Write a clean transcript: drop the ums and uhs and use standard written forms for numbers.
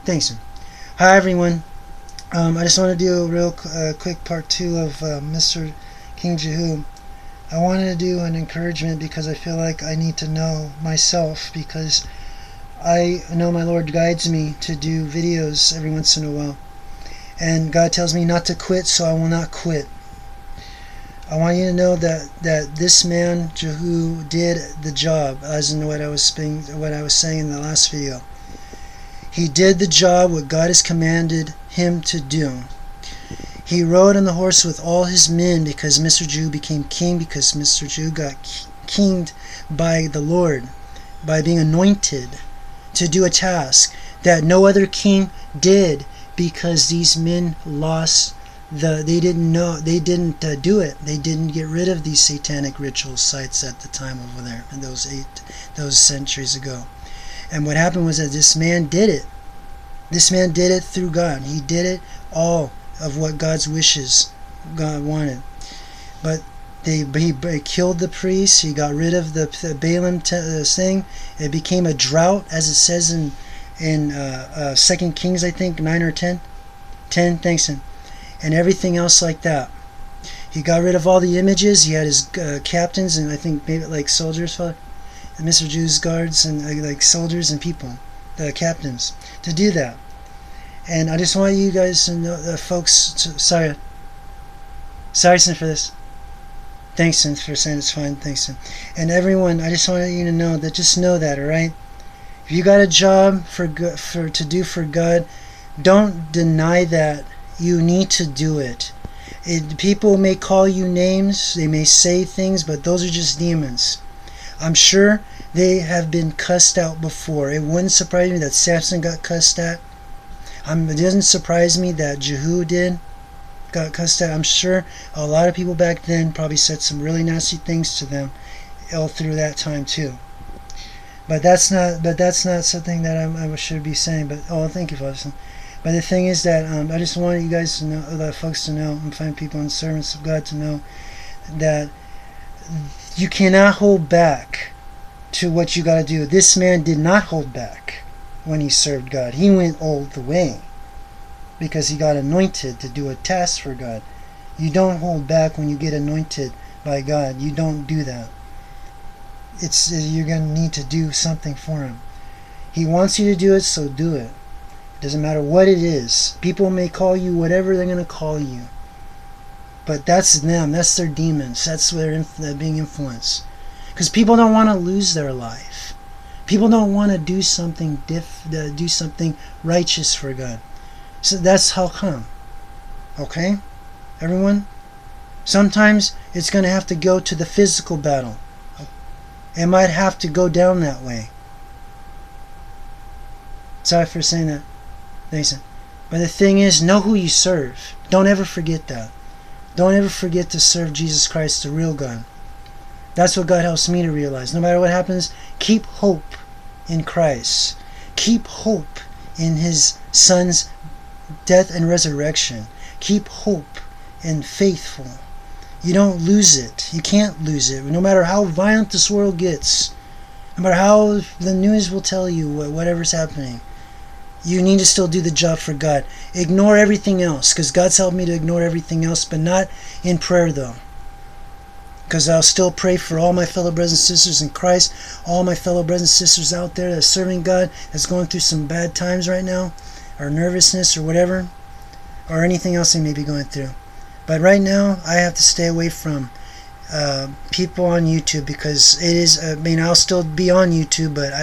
Thanks. Hi everyone. I just want to do a real quick part 2 of Mr. King Jehu. I wanted to do an encouragement because I feel like I need to know myself, because I know my Lord guides me to do videos every once in a while. And God tells me not to quit, so I will not quit. I want you to know that this man, Jehu, did the job, as in what I was saying in the last video. He did the job what God has commanded him to do. He rode on the horse with all his men because Mr. Jehu became king, because Mr. Jehu got kinged by the Lord, by being anointed to do a task that no other king did, because these men lost they didn't do it. They didn't get rid of these satanic ritual sites at the time over there in those centuries ago. And what happened was that this man did it. This man did it through God. He did it all of what God's wishes God wanted. But he killed the priests. He got rid of the Balaam thing. It became a drought, as it says in 2 Kings, I think, 9 or 10. 10, thanks him. And everything else like that. He got rid of all the images. He had his captains, and I think maybe like soldiers, Mr. Jehu's guards, and like soldiers and people, the captains, to do that. And I just want you guys to know, folks, sorry son for this. Thanks son for saying it's fine. Thanks son. And everyone, I just want you to know that, just know that, alright? If you got a job to do for God, don't deny that. You need to do it. People may call you names, they may say things, but those are just demons. I'm sure they have been cussed out before. It wouldn't surprise me that Samson got cussed at. It doesn't surprise me that Jehu got cussed at. I'm sure a lot of people back then probably said some really nasty things to them all through that time too. But that's not something that I should be saying. But thank you, Father. But the thing is that I just want you guys to know, the folks to know, and find people and servants of God to know that you cannot hold back to what you got to do. This man did not hold back when he served God. He went all the way because he got anointed to do a task for God. You don't hold back when you get anointed by God. You don't do that. You're going to need to do something for him. He wants you to do it, so do it. It doesn't matter what it is. People may call you whatever they're going to call you. But that's them. That's their demons. That's where they're being influenced. Because people don't want to lose their life. People don't want to do something do something righteous for God. So that's how come. Okay? Everyone? Sometimes it's going to have to go to the physical battle. It might have to go down that way. Sorry for saying that. Thanks. But the thing is, know who you serve. Don't ever forget that. Don't ever forget to serve Jesus Christ, the real God. That's what God helps me to realize. No matter what happens, keep hope in Christ. Keep hope in His Son's death and resurrection. Keep hope and faithful. You don't lose it. You can't lose it. No matter how violent this world gets, no matter how the news will tell you whatever's happening, you need to still do the job for God. Ignore everything else, because God's helped me to ignore everything else, but not in prayer though. Because I'll still pray for all my fellow brothers and sisters in Christ, all my fellow brothers and sisters out there that's serving God, that's going through some bad times right now, or nervousness or whatever, or anything else they may be going through. But right now, I have to stay away from people on YouTube, because it is, I'll still be on YouTube, but